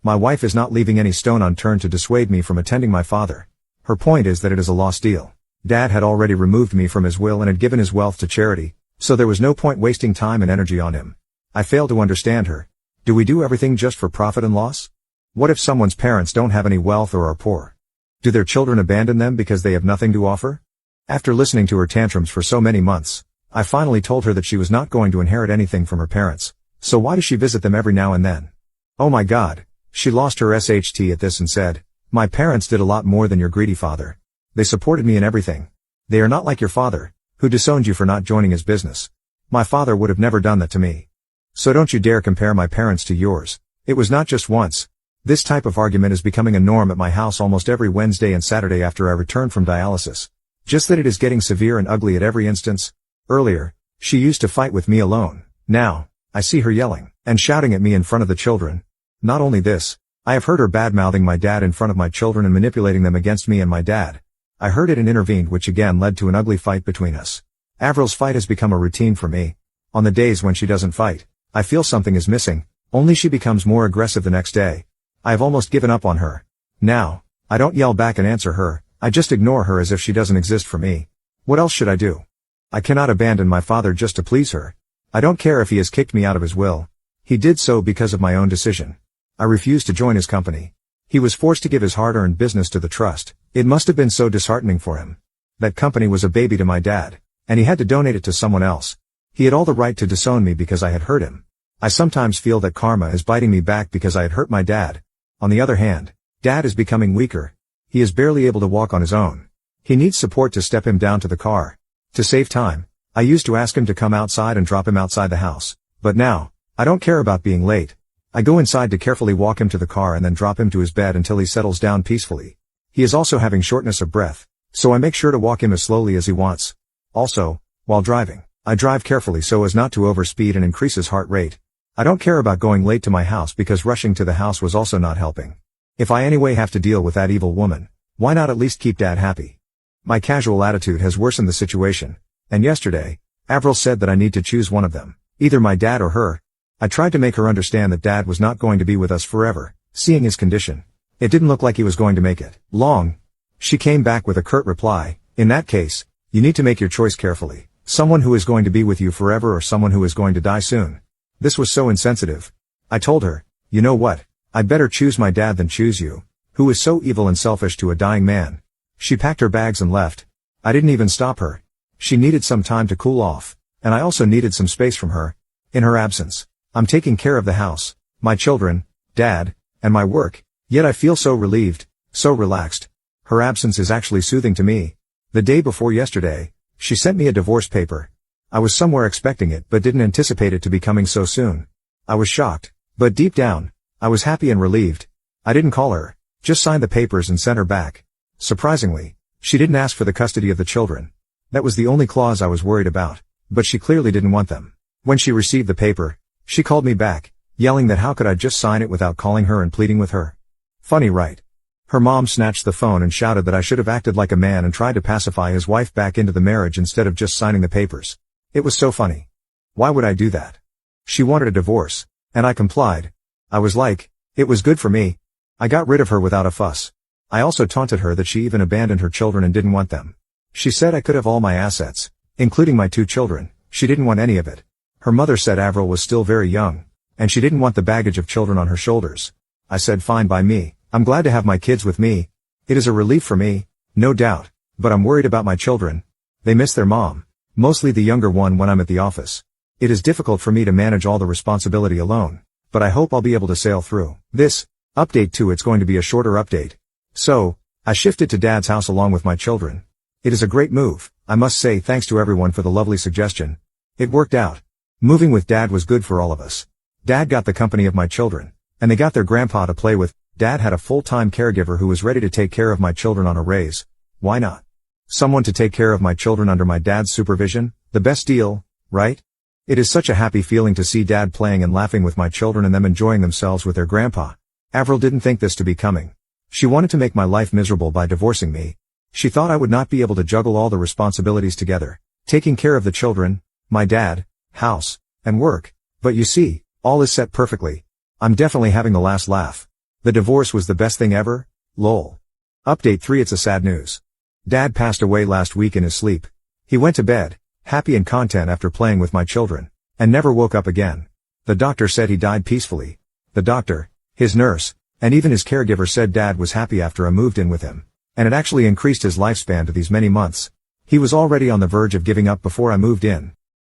My wife is not leaving any stone unturned to dissuade me from attending my father. Her point is that it is a lost deal. Dad had already removed me from his will and had given his wealth to charity, so there was no point wasting time and energy on him. I fail to understand her. Do we do everything just for profit and loss? What if someone's parents don't have any wealth or are poor? Do their children abandon them because they have nothing to offer? After listening to her tantrums for so many months, I finally told her that she was not going to inherit anything from her parents, so why does she visit them every now and then? Oh my God, she lost her SHT at this and said, "My parents did a lot more than your greedy father. They supported me in everything. They are not like your father, who disowned you for not joining his business. My father would have never done that to me. So don't you dare compare my parents to yours. It was not just once. This type of argument is becoming a norm at my house almost every Wednesday and Saturday after I return from dialysis. Just that it is getting severe and ugly at every instance. Earlier, she used to fight with me alone. Now, I see her yelling and shouting at me in front of the children. Not only this, I have heard her bad-mouthing my dad in front of my children and manipulating them against me and my dad. I heard it and intervened, which again led to an ugly fight between us. Avril's fight has become a routine for me. On the days when she doesn't fight, I feel something is missing, only she becomes more aggressive the next day. I have almost given up on her. Now, I don't yell back and answer her, I just ignore her as if she doesn't exist for me. What else should I do? I cannot abandon my father just to please her. I don't care if he has kicked me out of his will. He did so because of my own decision. I refused to join his company. He was forced to give his hard-earned business to the trust. It must have been so disheartening for him. That company was a baby to my dad, and he had to donate it to someone else. He had all the right to disown me because I had hurt him. I sometimes feel that karma is biting me back because I had hurt my dad. On the other hand, Dad is becoming weaker. He is barely able to walk on his own. He needs support to step him down to the car. To save time, I used to ask him to come outside and drop him outside the house. But now, I don't care about being late. I go inside to carefully walk him to the car and then drop him to his bed until he settles down peacefully. He is also having shortness of breath, so I make sure to walk him as slowly as he wants. Also, while driving, I drive carefully so as not to overspeed and increase his heart rate. I don't care about going late to my house because rushing to the house was also not helping. If I anyway have to deal with that evil woman, why not at least keep Dad happy? My casual attitude has worsened the situation, and yesterday, Avril said that I need to choose one of them, either my dad or her. I tried to make her understand that Dad was not going to be with us forever, seeing his condition. It didn't look like he was going to make it long. She came back with a curt reply, "In that case, you need to make your choice carefully. Someone who is going to be with you forever or someone who is going to die soon." This was so insensitive. I told her, "You know what? I'd better choose my dad than choose you, who is so evil and selfish to a dying man." She packed her bags and left. I didn't even stop her. She needed some time to cool off, and I also needed some space from her. In her absence, I'm taking care of the house, my children, Dad, and my work, yet I feel so relieved, so relaxed. Her absence is actually soothing to me. The day before yesterday, she sent me a divorce paper. I was somewhere expecting it but didn't anticipate it to be coming so soon. I was shocked, but deep down, I was happy and relieved. I didn't call her, just signed the papers and sent her back. Surprisingly, she didn't ask for the custody of the children. That was the only clause I was worried about, but she clearly didn't want them. When she received the paper, she called me back, yelling that how could I just sign it without calling her and pleading with her. Funny, right? Her mom snatched the phone and shouted that I should have acted like a man and tried to pacify his wife back into the marriage instead of just signing the papers. It was so funny. Why would I do that? She wanted a divorce, and I complied. I was like, it was good for me. I got rid of her without a fuss. I also taunted her that she even abandoned her children and didn't want them. She said I could have all my assets, including my 2 children. She didn't want any of it. Her mother said Avril was still very young, and she didn't want the baggage of children on her shoulders. I said fine by me. I'm glad to have my kids with me. It is a relief for me, no doubt, but I'm worried about my children. They miss their mom, mostly the younger one when I'm at the office. It is difficult for me to manage all the responsibility alone, but I hope I'll be able to sail through. This update too, it's going to be a shorter update. So, I shifted to Dad's house along with my children. It is a great move, I must say, thanks to everyone for the lovely suggestion. It worked out. Moving with Dad was good for all of us. Dad got the company of my children, and they got their grandpa to play with. Dad had a full-time caregiver who was ready to take care of my children on a raise. Why not? Someone to take care of my children under my dad's supervision, the best deal, right? It is such a happy feeling to see Dad playing and laughing with my children and them enjoying themselves with their grandpa. Avril didn't think this to be coming. She wanted to make my life miserable by divorcing me. She thought I would not be able to juggle all the responsibilities together, taking care of the children, my dad, house, and work. But you see, all is set perfectly. I'm definitely having the last laugh. The divorce was the best thing ever, lol. Update 3. It's a sad news. Dad passed away last week in his sleep. He went to bed, happy and content after playing with my children, and never woke up again. The doctor said he died peacefully. The doctor, his nurse, and even his caregiver said Dad was happy after I moved in with him, and it actually increased his lifespan to these many months. He was already on the verge of giving up before I moved in,